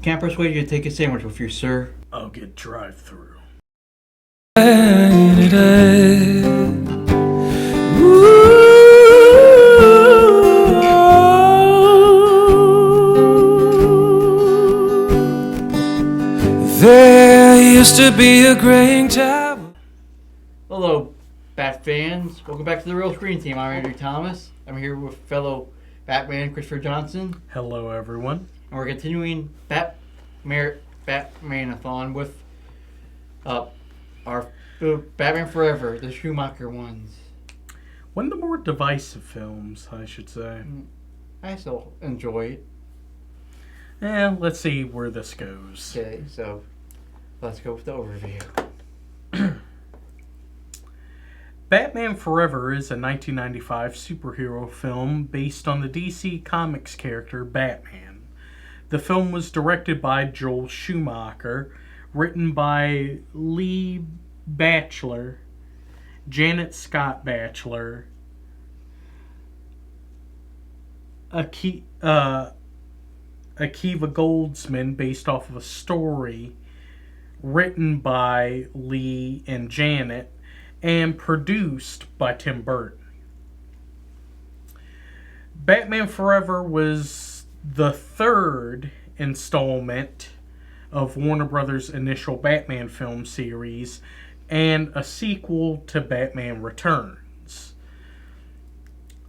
Can't persuade you to take a sandwich with you, sir. I'll get drive-through. There used to be a graying tower. Hello, Bat fans. Welcome back to the Real Screen Team. I'm Andrew Thomas. I'm here with fellow Batman Christopher Johnson. Hello, everyone. And we're continuing Batmanathon with our Batman Forever, the Schumacher ones. One of the more divisive films, I should say. I still enjoy it. Let's see where this goes. Okay, so let's go with the overview. Batman Forever is a 1995 superhero film based on the DC Comics character Batman. The film was directed by Joel Schumacher, written by Lee Batchelor, Janet Scott Batchelor, Akiva Goldsman, based off of a story written by Lee and Janet, and produced by Tim Burton. Batman Forever was the third installment of Warner Brothers' initial Batman film series and a sequel to Batman Returns.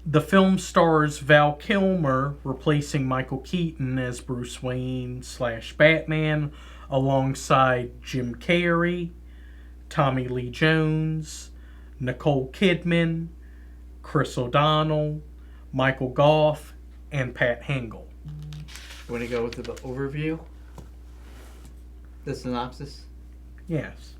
The film stars Val Kilmer replacing Michael Keaton as Bruce Wayne / Batman alongside Jim Carrey, Tommy Lee Jones, Nicole Kidman, Chris O'Donnell, Michael Goff, and Pat Hingle. You want to go with the overview? The synopsis? Yes.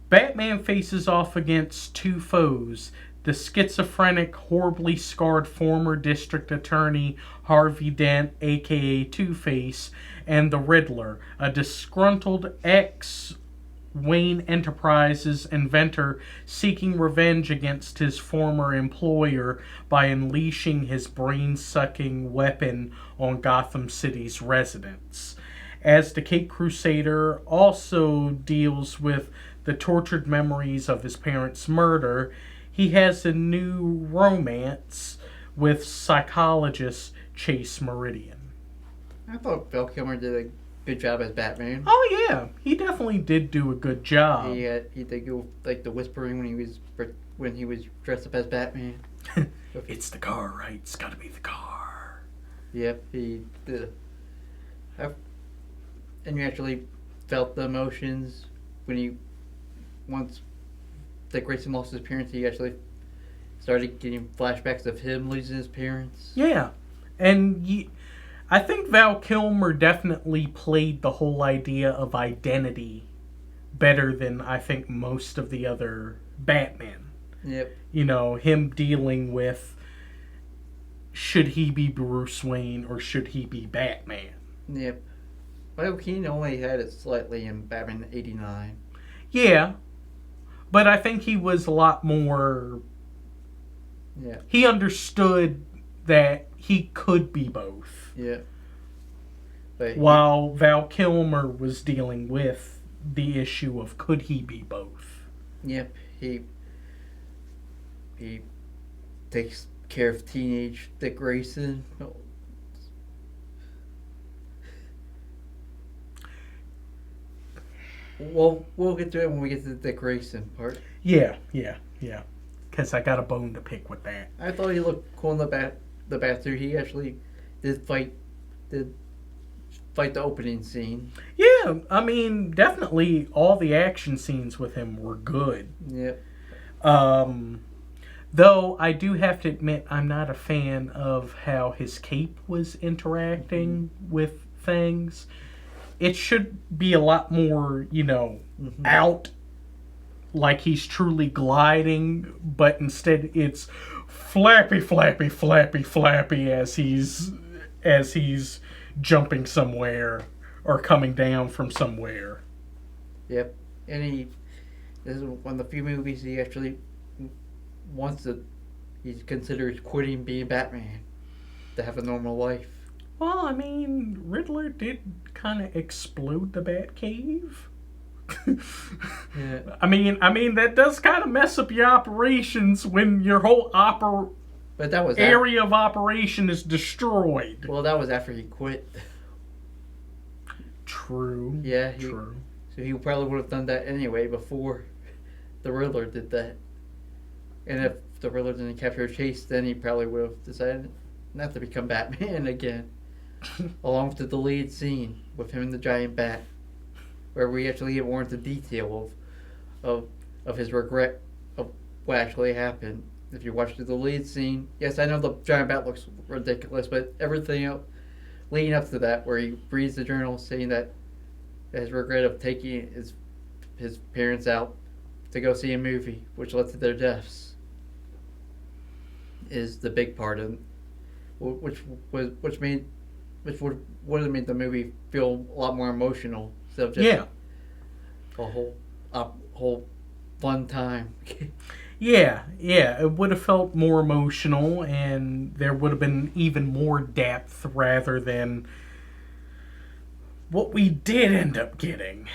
Batman faces off against two foes: the schizophrenic, horribly scarred former district attorney Harvey Dent, aka Two-Face, and the Riddler, a disgruntled ex-Wayne Enterprises inventor seeking revenge against his former employer by unleashing his brain-sucking weapon on Gotham City's residents. As the Caped Crusader also deals with the tortured memories of his parents' murder, he has a new romance with psychologist Chase Meridian. I thought Val Kilmer did a good job as Batman. Oh yeah, he definitely did do a good job. He did go like the whispering when he was dressed up as Batman. It's the car, right? It's got to be the car. Yep, he did. And you actually felt the emotions when once that Grayson lost his parents, he actually started getting flashbacks of him losing his parents. Yeah, and I think Val Kilmer definitely played the whole idea of identity better than I think most of the other Batman. Yep. You know, him dealing with should he be Bruce Wayne or should he be Batman? Yep. Michael Keaton only had it slightly in Batman '89. Yeah, but I think he was a lot more... Yeah. He understood that he could be both. Yeah. But While Val Kilmer was dealing with the issue of could he be both. Yep. He takes care of teenage Dick Grayson. Well, we'll get to it when we get to the Dick Grayson part. Yeah. Because I got a bone to pick with that. I thought he looked cool in the bathroom. He actually did fight the opening scene. Yeah, I mean, definitely all the action scenes with him were good. Yep. Though I do have to admit I'm not a fan of how his cape was interacting with things. It should be a lot more, out, like he's truly gliding, but instead it's flappy, flappy, flappy, flappy as he's jumping somewhere or coming down from somewhere. Yep. And this is one of the few movies he actually he considers quitting being Batman to have a normal life. Well, I mean, Riddler did kind of explode the Batcave. Yeah. I mean that does kind of mess up your operations when your whole But that was area of operation is destroyed. well, that was after he quit. True. Yeah, True. So he probably would have done that anyway before the Riddler did that. And if the Riddler didn't capture Chase, then he probably would have decided not to become Batman again. Along with the deleted scene with him and the giant bat, where we actually get more into detail of his regret of what actually happened. If you watch the deleted scene, yes, I know the giant bat looks ridiculous, but everything else leading up to that, where he reads the journal saying that his regret of taking his parents out to go see a movie, which led to their deaths, is the big part of which would have made the movie feel a lot more emotional instead of just a whole fun time. Yeah, it would have felt more emotional, and there would have been even more depth rather than what we did end up getting,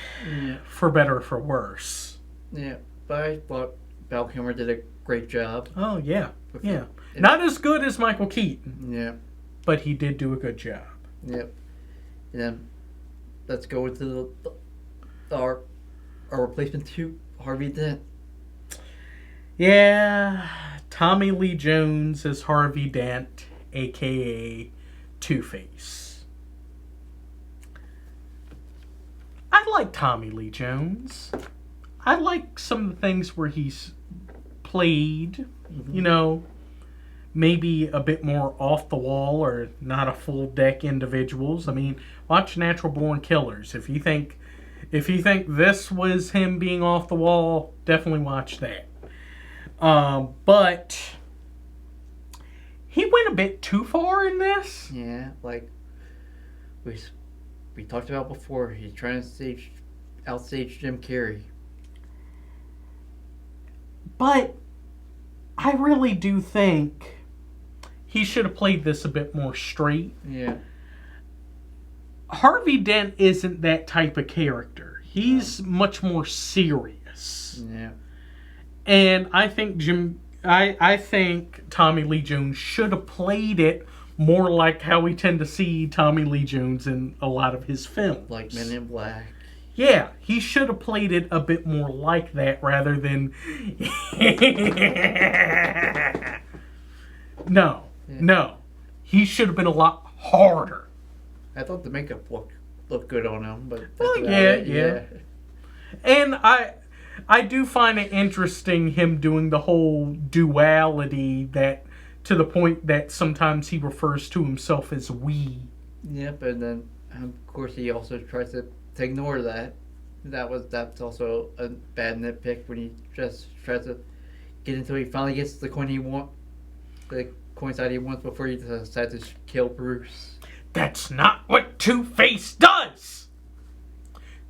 for better or for worse. Yeah, but I thought Val Kilmer did a great job. Oh, yeah. Not as good as Michael Keaton. Yeah. But he did do a good job. Yep. And then let's go into our replacement to Harvey Dent. Yeah, Tommy Lee Jones as Harvey Dent, a.k.a. Two-Face. I like Tommy Lee Jones. I like some of the things where he's played, maybe a bit more off the wall or not a full deck individuals. I mean, watch Natural Born Killers. If you think this was him being off the wall, definitely watch that. But he went a bit too far in this. Yeah, like we talked about before, he's trying to outstage Jim Carrey. But I really do think he should have played this a bit more straight. Yeah. Harvey Dent isn't that type of character. He's much more serious. Yeah. And I think I think Tommy Lee Jones should have played it more like how we tend to see Tommy Lee Jones in a lot of his films. Like Men in Black. Yeah, he should have played it a bit more like that rather than... No. He should have been a lot harder. I thought the makeup looked good on him, but... Well, yeah. And I do find it interesting him doing the whole duality, that to the point that sometimes he refers to himself as we. Yep, and then of course he also tries to ignore that. That's also a bad nitpick when he just tries to get until he finally gets the coincide he wants before he decides to kill Bruce. That's not what Two-Face does!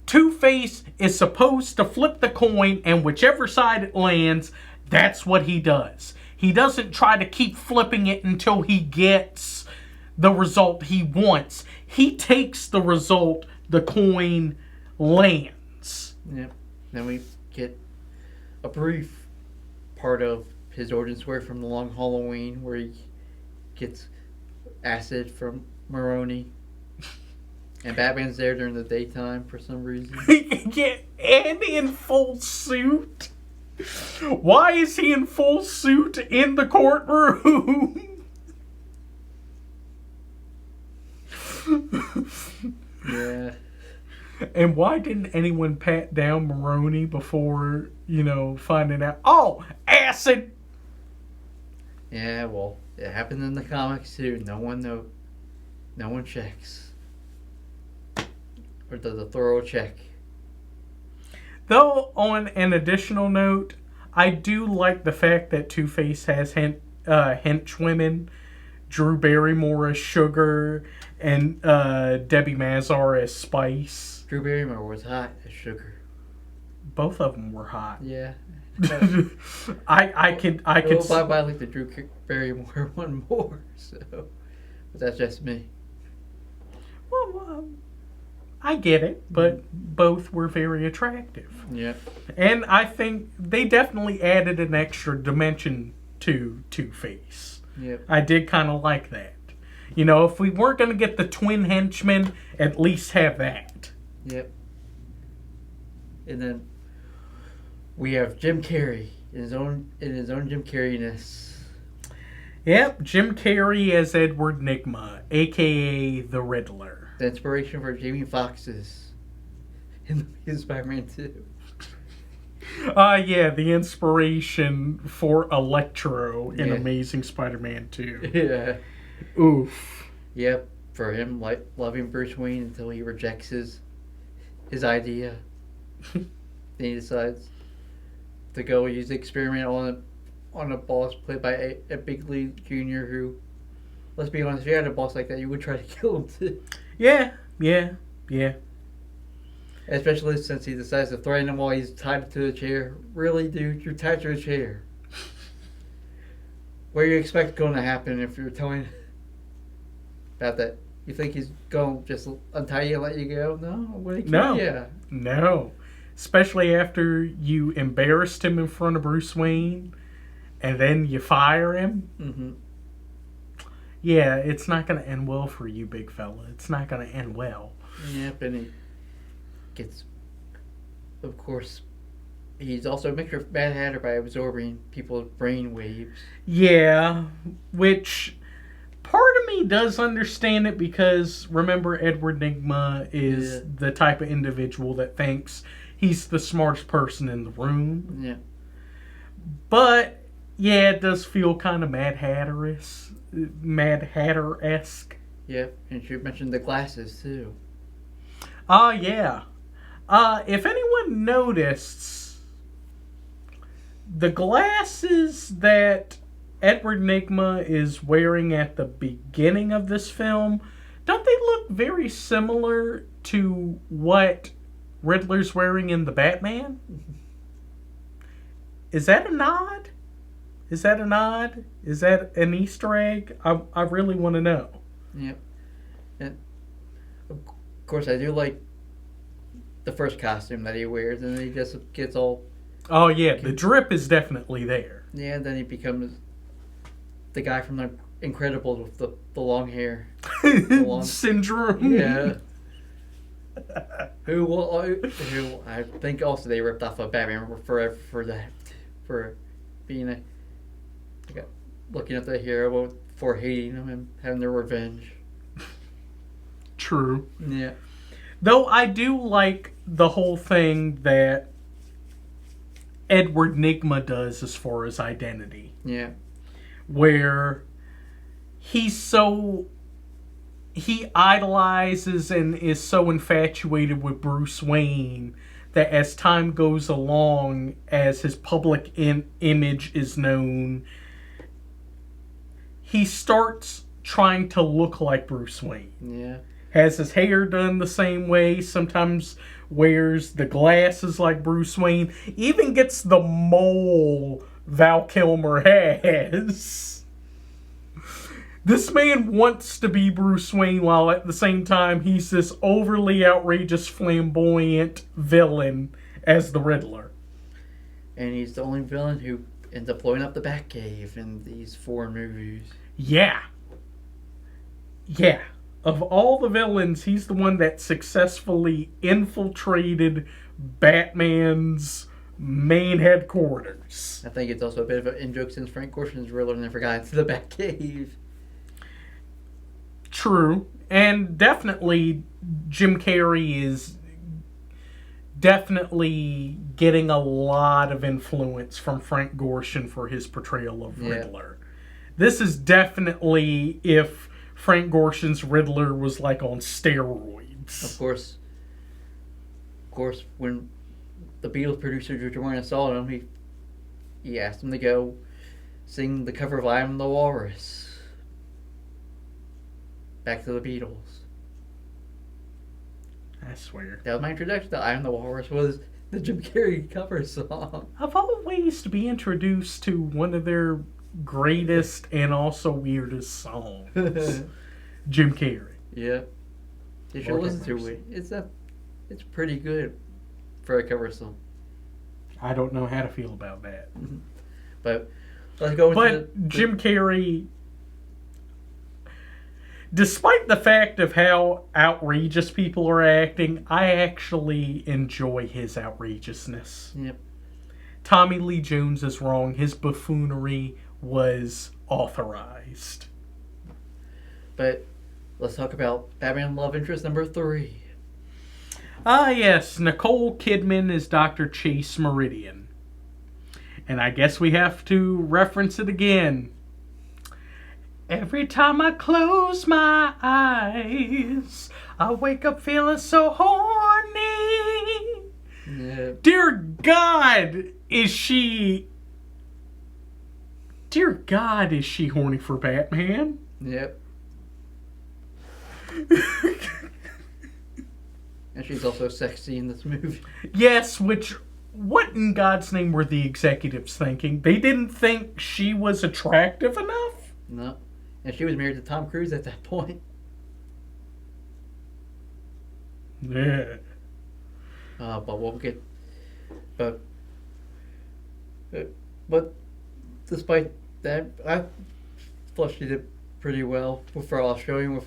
Two-Face is supposed to flip the coin, and whichever side it lands, that's what he does. He doesn't try to keep flipping it until he gets the result he wants. He takes the result the coin lands. Yep. Then we get a brief part of his origin story from The Long Halloween, where he gets acid from Maroni. And Batman's there during the daytime for some reason. Yeah, and in full suit. Why is he in full suit in the courtroom? Yeah. And why didn't anyone pat down Maroni before, finding out, oh, acid! Yeah, well, it happened in the comics too. No one checks. Or does a thorough check. Though, on an additional note, I do like the fact that Two-Face has henchwomen, Drew Barrymore as Sugar, and Debbie Mazar as Spice. Drew Barrymore was hot as Sugar. Both of them were hot. Yeah. I could. I like the Drew Barrymore one more. So, but that's just me. I get it, but both were very attractive. Yep. And I think they definitely added an extra dimension to Two-Face. Yep. I did kind of like that. You know, if we weren't going to get the twin henchmen, at least have that. Yep. And then we have Jim Carrey in his own Jim Carrey-ness. Yep, Jim Carrey as Edward Nygma, a.k.a. the Riddler. The inspiration for Jamie Foxx's in Spider-Man 2. Yeah, the inspiration for Electro in Yeah. Amazing Spider-Man 2. Yeah. Oof. Yep. For him, like loving Bruce Wayne until he rejects his idea. Then he decides to go use the experiment on a boss played by a big league junior who, let's be honest, if you had a boss like that, you would try to kill him too. Yeah. Especially since he decides to threaten him while he's tied to the chair. Really, dude? You're tied to a chair. What do you expect going to happen if you're telling about that? You think he's going to just untie you and let you go? No. What do you No. Yeah. No. Especially after you embarrassed him in front of Bruce Wayne and then you fire him. Mm-hmm. Yeah, it's not going to end well for you, big fella. It's not going to end well. Yep, and he gets, of course, he's also a mixture of Mad Hatter by absorbing people's brain waves. Yeah, which part of me does understand it because, remember, Edward Nygma is the type of individual that thinks he's the smartest person in the room. Yeah. But, yeah, it does feel kind of Mad Hatter-esque. Yep, and you mentioned the glasses, too. Yeah. If anyone noticed, the glasses that Edward Nygma is wearing at the beginning of this film, don't they look very similar to what Riddler's wearing in the Batman? Is that a nod? Is that an Easter egg? I really want to know. Yep. And, of course, I do like the first costume that he wears, and then he just gets all... Oh, yeah, the drip is definitely there. Yeah, then he becomes the guy from The Incredibles with the long hair. The long... Syndrome. Yeah. who I think also they ripped off of Batman Forever for that. For being looking at the hero for hating him and having their revenge. True. Yeah. Though I do like the whole thing that Edward Nygma does as far as identity. Yeah. Where he idolizes and is so infatuated with Bruce Wayne that as time goes along, as his public image is known, he starts trying to look like Bruce Wayne. Yeah. Has his hair done the same way, sometimes wears the glasses like Bruce Wayne, even gets the mole Val Kilmer has. This man wants to be Bruce Wayne while at the same time he's this overly outrageous, flamboyant villain as the Riddler. And he's the only villain who ends up blowing up the Batcave in these foreign movies. Yeah. Of all the villains, he's the one that successfully infiltrated Batman's main headquarters. I think it's also a bit of an in-joke since Frank Gorshin's Riddler never got into the Batcave. True. And definitely Jim Carrey is definitely getting a lot of influence from Frank Gorshin for his portrayal of Riddler. This is definitely if Frank Gorshin's Riddler was like on steroids. Of course, when the Beatles producer George Martin saw him, he asked him to go sing the cover of "I Am the Walrus." Back to the Beatles. I swear. That was my introduction to "I Am the Walrus." Was the Jim Carrey cover song? Of all ways to be introduced to one of their greatest and also weirdest songs, Jim Carrey. Yeah. You should Lord listen have to mercy. it. It's pretty good for a cover song. I don't know how to feel about that. But let's go into But Jim Carrey, despite the fact of how outrageous people are acting, I actually enjoy his outrageousness. Yep. Tommy Lee Jones is wrong. His buffoonery was authorized. But let's talk about Batman love interest number 3. Ah, yes, Nicole Kidman is Dr. Chase Meridian. And I guess we have to reference it again. Every time I close my eyes, I wake up feeling so horny. Yeah. Dear God, is she horny for Batman? Yep. And she's also sexy in this movie. Yes, what in God's name were the executives thinking? They didn't think she was attractive enough? No. And she was married to Tom Cruise at that point. Yeah. But we'll get. But despite that, I thought she did pretty well for Australian.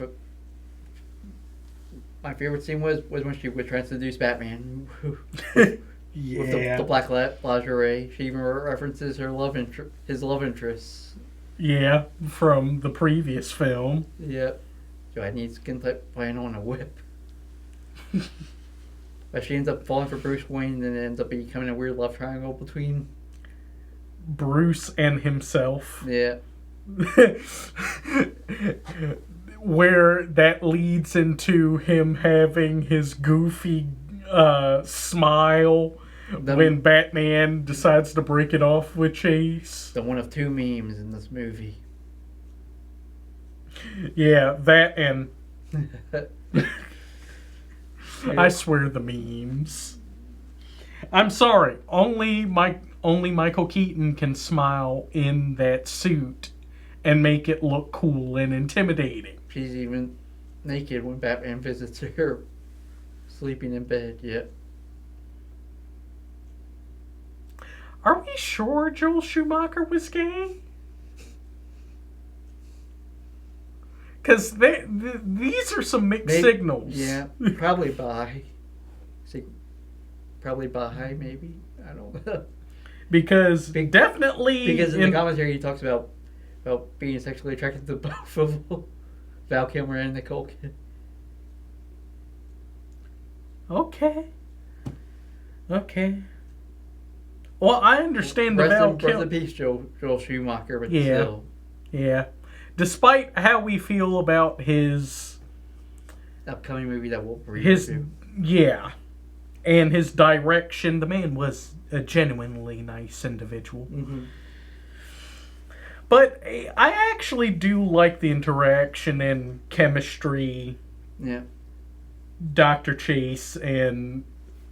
My favorite scene was when she was trying to seduce Batman with Yeah. the black lingerie. She even references his love interest. Yeah, from the previous film. Yep. Do I need skin type playing on a whip? But she ends up falling for Bruce Wayne, and it ends up becoming a weird love triangle between. Bruce and himself. Yeah. Where that leads into him having his goofy smile when Batman decides to break it off with Chase. The one of 2 memes in this movie. Yeah, that and I swear the memes. I'm sorry, only Michael Keaton can smile in that suit and make it look cool and intimidating. She's even naked when Batman visits her, sleeping in bed. Yep. Are we sure Joel Schumacher was gay? Because these are some mixed signals. Yeah, probably bi. Probably bi, maybe. I don't know. Because definitely... Because in the commentary he talks about being sexually attracted to both of them. Val Kilmer and Nicole Kidman. Okay. Well, I understand the Rest Val in Kilmer. peace, Joel Schumacher, but Yeah. still. Yeah. Despite how we feel about his Upcoming movie that we'll review. Yeah. And his direction, the man was a genuinely nice individual. Mm-hmm. But I actually do like the interaction and chemistry Yeah. Dr. Chase and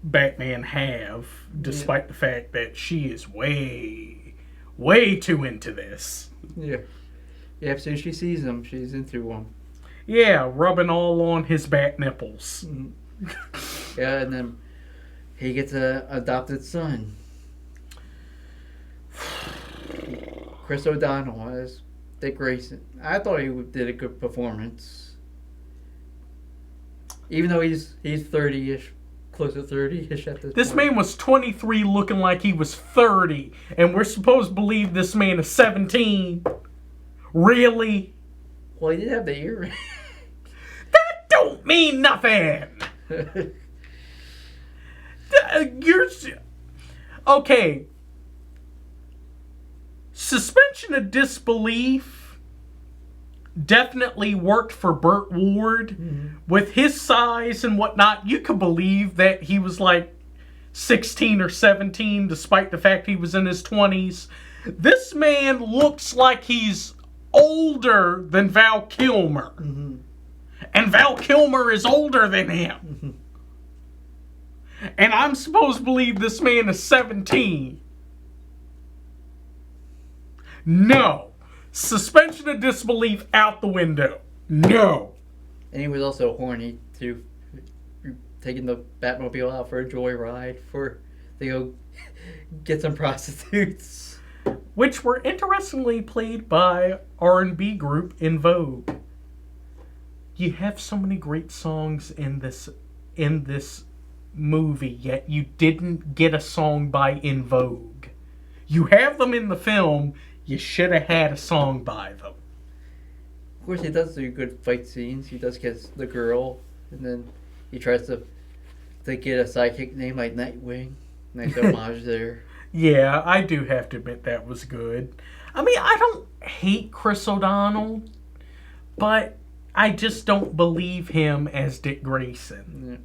Batman have, despite the fact that she is way, way too into this. Yeah. Yeah, as soon as she sees him, she's into him. Yeah, rubbing all on his bat nipples. Mm-hmm. Yeah, and then he gets an adopted son. Chris O'Donnell as Dick Grayson. I thought he did a good performance. Even though he's 30-ish, close to 30-ish at this This point. man was 23 looking like he was 30, and we're supposed to believe this man is 17. Really? Well, he did have the earring. That don't mean nothing! You're... Okay. Suspension of disbelief definitely worked for Burt Ward. Mm-hmm. With his size and whatnot, you could believe that he was like 16 or 17, despite the fact he was in his 20s. This man looks like he's older than Val Kilmer. Mm-hmm. And Val Kilmer is older than him. Mm-hmm. And I'm supposed to believe this man is 17. No. Suspension of disbelief out the window. No. And he was also horny Two taking the Batmobile out for a joyride they go get some prostitutes. Which were interestingly played by R&B group In Vogue. You have so many great songs in this movie, yet you didn't get a song by In Vogue. You have them in the film, you should have had a song by them. Of course, he does do good fight scenes. He does get the girl, and then he tries to get a sidekick name like Nightwing. Nice homage there. Yeah, I do have to admit that was good. I mean, I don't hate Chris O'Donnell, but I just don't believe him as Dick Grayson. Yeah.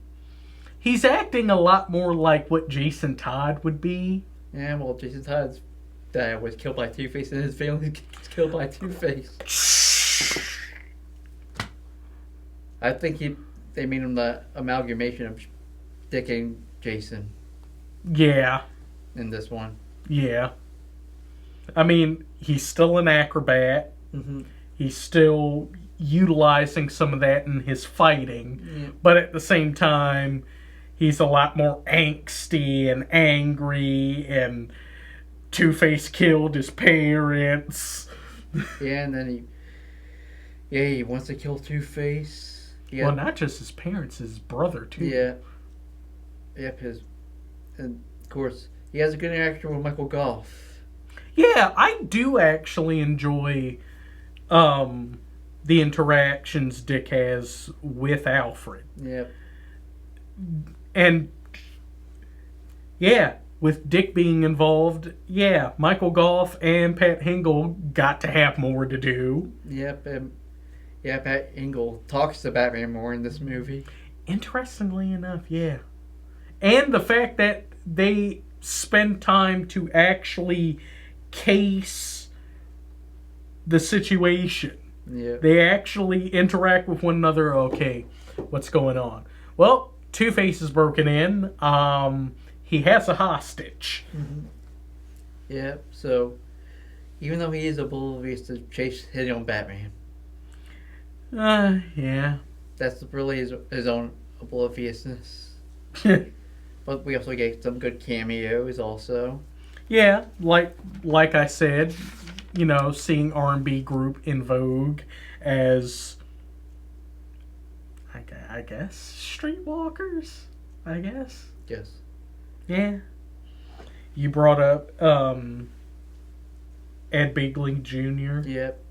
He's acting a lot more like what Jason Todd would be. Yeah, well, Jason Todd's dad was killed by Two-Face, and his family was killed by Two-Face. I think they made him the amalgamation of Dick and Jason. Yeah. In this one. Yeah. I mean, he's still an acrobat. Mm-hmm. He's still utilizing some of that in his fighting. Yeah. But at the same time, he's a lot more angsty and angry, and Two-Face killed his parents. Yeah, and then he wants to kill Two-Face. Well, not just his parents, his brother, too. Yeah. Yep, and of course, he has a good interaction with Michael Goff. Yeah, I do actually enjoy the interactions Dick has with Alfred. Yep. And, yeah, with Dick being involved, yeah, Michael Goff and Pat Hingle got to have more to do. Yep, Pat Hingle talks to Batman more in this movie. Interestingly enough, yeah. And the fact that they spend time to actually case the situation. Yeah. They actually interact with one another. Okay, what's going on? Well, Two-Face is broken in. He has a hostage. Mm-hmm. Yep, so even though he is oblivious to Chase hitting on Batman. Yeah. That's really his own obliviousness. But we also get some good cameos also. Yeah, like I said, seeing R&B group In Vogue as, I guess, streetwalkers, I guess. Yes. Yeah. You brought up Ed Begley Jr. Yep.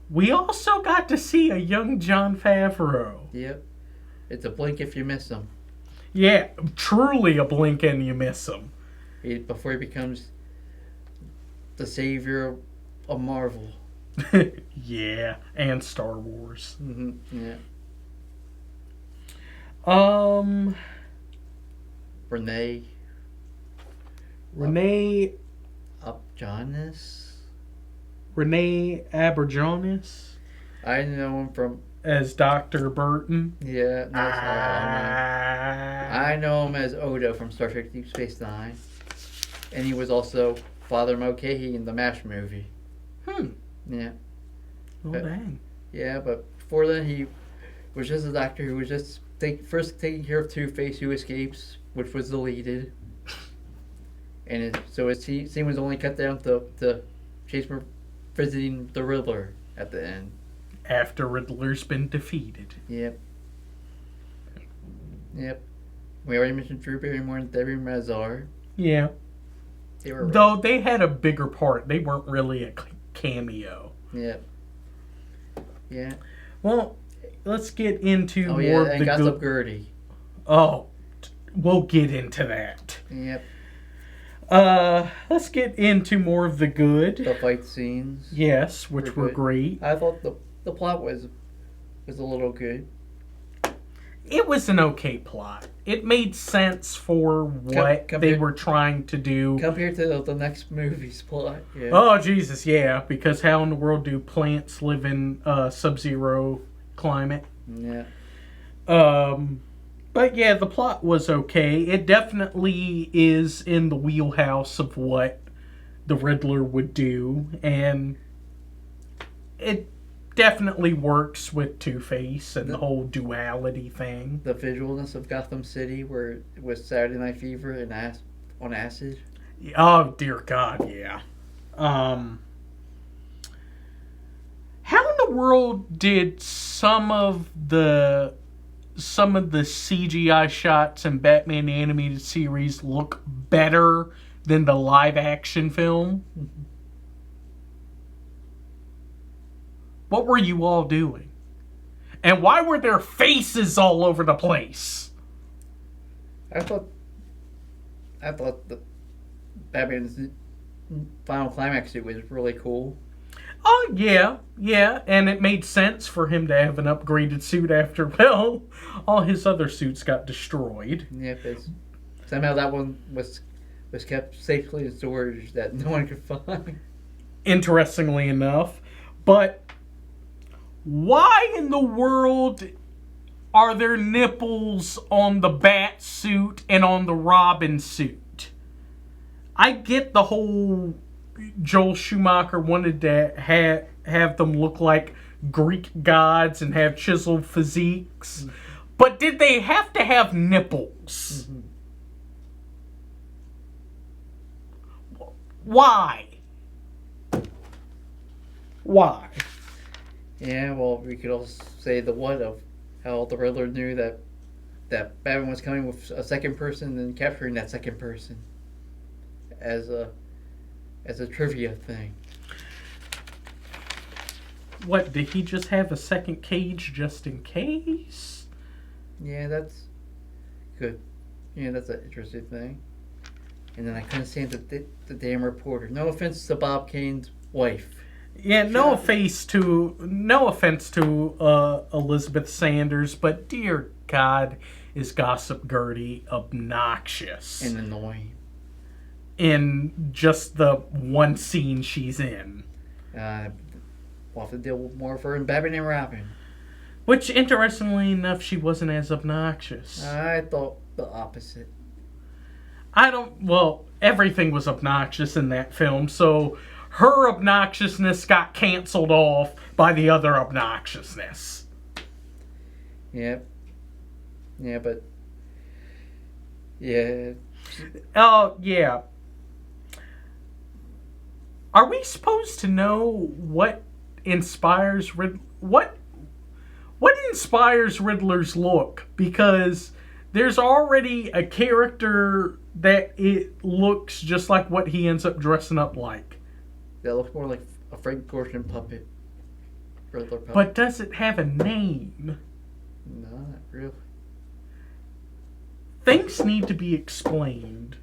We also got to see a young Jon Favreau. Yep. It's a blink if you miss him. Yeah, truly a blink and you miss him. Before he becomes the savior of Marvel. Yeah, and Star Wars. Mm-hmm. Yeah. Renee Upjohns. Renee Aberjonis. I know him from as Dr. Burton. Yeah, I know him as Odo from Star Trek Deep Space Nine. And he was also Father Mulcahy in the MASH movie. Yeah. Oh, dang. Yeah, but before then he was just a doctor who was just first taking care of Two-Face, who escapes, which was deleted. And so his scene was only cut down to Chase visiting the Riddler at the end. After Riddler's been defeated. Yep. We already mentioned Drew Barrymore and Debbie Mazar. Yeah. Though they had a bigger part. They weren't really a cameo. Yep. Yeah. Well, let's get into more of the Gossip Gertie. Oh, we'll get into that. Yep. Let's get into more of the good. The fight scenes. Yes, which were great. I thought the plot was a little good. It was an okay plot. It made sense for what they were trying to do. Compared to the next movie's plot. Yeah. Oh, Jesus, yeah. Because how in the world do plants live in sub-zero climate? Yeah. But yeah, the plot was okay. It definitely is in the wheelhouse of what the Riddler would do. And it definitely works with Two-Face and the whole duality thing. The visualness of Gotham City, where it was Saturday Night Fever and on acid. Oh dear God, yeah. How in the world did some of the CGI shots in Batman the Animated Series look better than the live action film? What were you all doing? And why were there faces all over the place? I thought the Batman's final climax suit was really cool. Oh, yeah, and it made sense for him to have an upgraded suit after, well, all his other suits got destroyed. Yeah, somehow that one was kept safely in storage that no one could find. Interestingly enough. But why in the world are there nipples on the Bat suit and on the Robin suit? I get the whole Joel Schumacher wanted to have them look like Greek gods and have chiseled physiques. But did they have to have nipples? Mm-hmm. Why? Why? Yeah, well, we could also say the what of how the Riddler knew that Batman was coming with a second person and capturing that second person as a trivia thing. What, did he just have a second cage just in case? Yeah, that's good. Yeah, that's an interesting thing. And then I couldn't stand the damn reporter. No offense to Bob Kane's wife. Yeah, no offense to Elizabeth Sanders, but dear God, is Gossip Gertie obnoxious. And annoying. In just the one scene she's in. We'll have to deal with more of her in Batman and Robin. Which, interestingly enough, she wasn't as obnoxious. I thought the opposite. Well, everything was obnoxious in that film, so her obnoxiousness got canceled off by the other obnoxiousness. Yep. Yeah, but... Yeah. Oh, yeah. Are we supposed to know what inspires Riddler's look? Because there's already a character that it looks just like what he ends up dressing up like. That looks more like a Frank Gorshin puppet. Riddler puppet. But does it have a name? No, not really. Things need to be explained.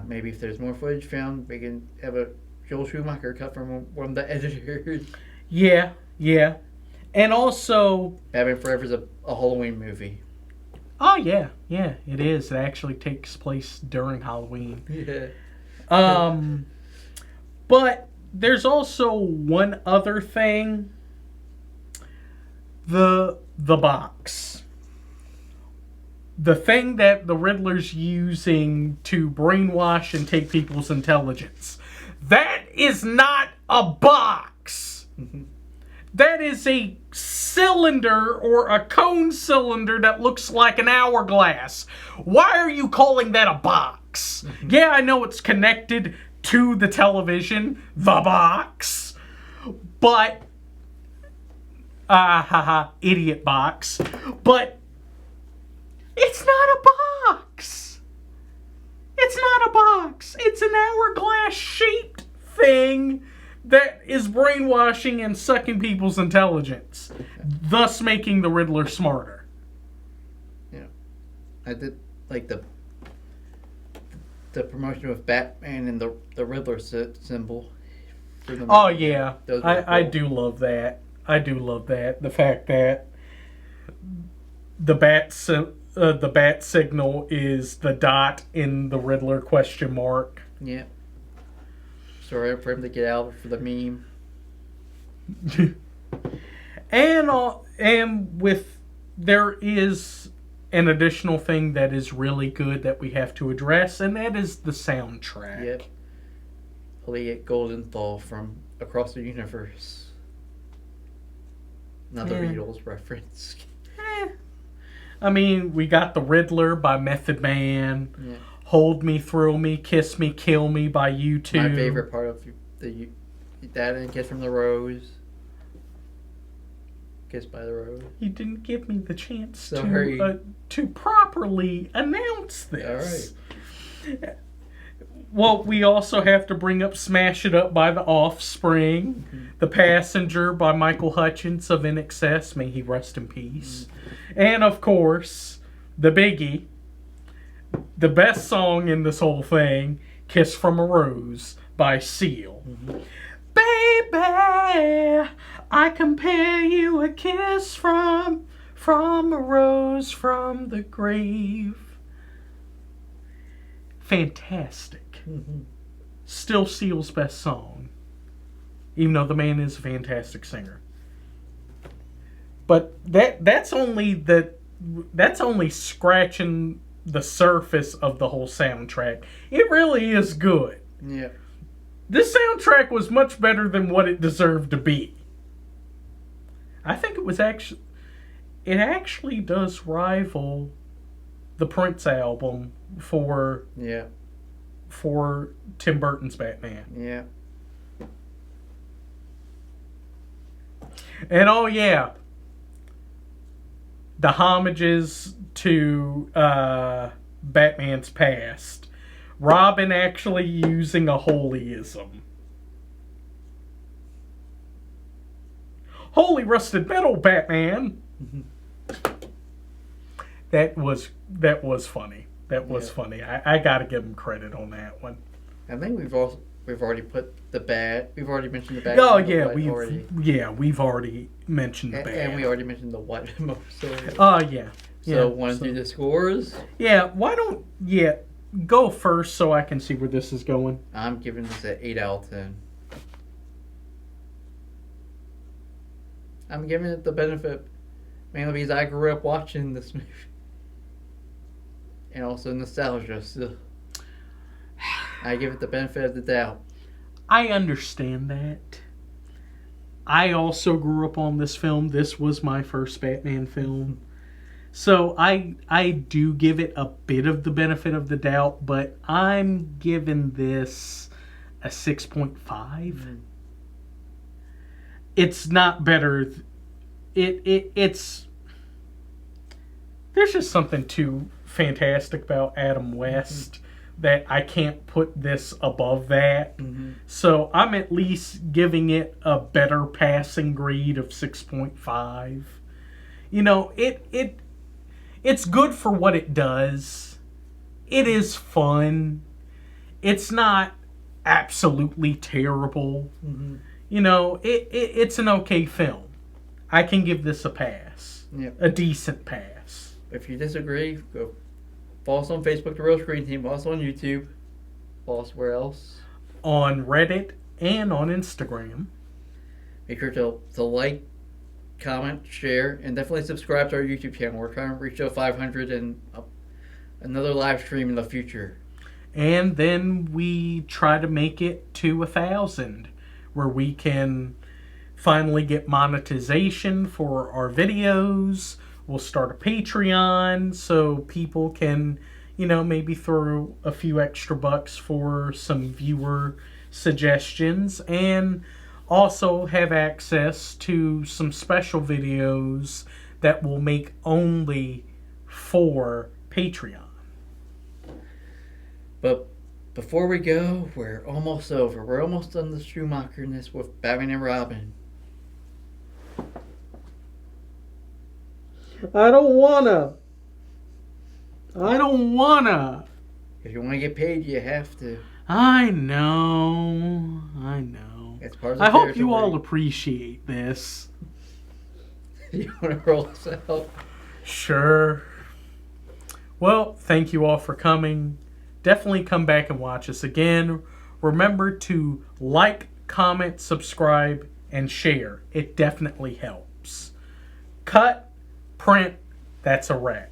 Maybe if there's more footage found, we can have a Joel Schumacher cut from one of the editors. Yeah. And also... Batman Forever's a Halloween movie. Oh, yeah, it is. It actually takes place during Halloween. Yeah. But there's also one other thing. The box. The thing that the Riddler's using to brainwash and take people's intelligence. That is not a box. That is a cylinder or a cone cylinder that looks like an hourglass. Why are you calling that a box? Yeah, I know it's connected to the television, the box. But, idiot box. But, it's not a box. It's not a box. It's an hourglass-shaped thing that is brainwashing and sucking people's intelligence, thus making the Riddler smarter. Yeah. I did like the promotion of Batman and the Riddler symbol. Oh, yeah. I cool. do love that. I do love that. The fact that the bat signal is the dot in the Riddler question mark. Yeah. Sorry for him to get out for the meme. And with there is an additional thing that is really good that we have to address, and that is the soundtrack. Yep. Elliot Goldenthal from Across the Universe. Another Beatles reference. I mean, we got The Riddler by Method Man. Yeah. Hold Me, Thrill Me, Kiss Me, Kill Me by U2. My favorite part of that and Kiss from the Rose. Kiss by the Rose. You didn't give me the chance Sorry. to properly announce this. All right. Well, we also have to bring up Smash It Up by The Offspring. Mm-hmm. The Passenger by Michael Hutchence of In Excess. May he rest in peace. Mm-hmm. And, of course, the biggie, the best song in this whole thing, Kiss from a Rose by Seal. Mm-hmm. Baby, I compare you a kiss from a rose from the grave. Fantastic. Mm-hmm. Still Seal's best song, even though the man is a fantastic singer. But that's only scratching the surface of the whole soundtrack. It really is good. Yeah. This soundtrack was much better than what it deserved to be. I think it actually does rival the Prince album for Tim Burton's Batman. Yeah. And oh yeah, the homages to Batman's past. Robin actually using a holyism. Holy rusted metal, Batman. That was funny. That was funny. I gotta give him credit on that one. I think we've already put the bat. We've already mentioned the bat. Oh yeah, we've already mentioned the bat, and we already mentioned the what. Yeah. So want to do the scores? Yeah. Why don't go first so I can see where this is going. I'm giving this an 8 out of 10. I'm giving it the benefit mainly because I grew up watching this movie. And also nostalgia, so I give it the benefit of the doubt. I understand that. I also grew up on this film. This was my first Batman film. So I do give it a bit of the benefit of the doubt, but I'm giving this a 6.5. Mm-hmm. It's not better. It's there's just something too fantastic about Adam West that I can't put this above that. Mm-hmm. So I'm at least giving it a better passing grade of 6.5. You know, it's good for what it does. It is fun. It's not absolutely terrible. Mm-hmm. You know, it's an okay film. I can give this a pass. Yep. A decent pass. If you disagree, go follow us on Facebook, The Real Screen Team. Follow us on YouTube. Follow us where else? On Reddit and on Instagram. Make sure to like, comment, share, and definitely subscribe to our YouTube channel. We're trying to reach 500 and another live stream in the future. And then we try to make it to 1,000, where we can finally get monetization for our videos. We'll start a Patreon so people can, maybe throw a few extra bucks for some viewer suggestions, and also have access to some special videos that we'll make only for Patreon. But before we go, we're almost over. We're almost done the Schumacher-ness with Batman and Robin. I don't wanna. If you want to get paid, you have to. I know. It's part of the I hope you territory. all appreciate this. You want to roll us out? Sure. Well, thank you all for coming. Definitely come back and watch us again. Remember to like, comment, subscribe, and share. It definitely helps. Cut, print, that's a wrap.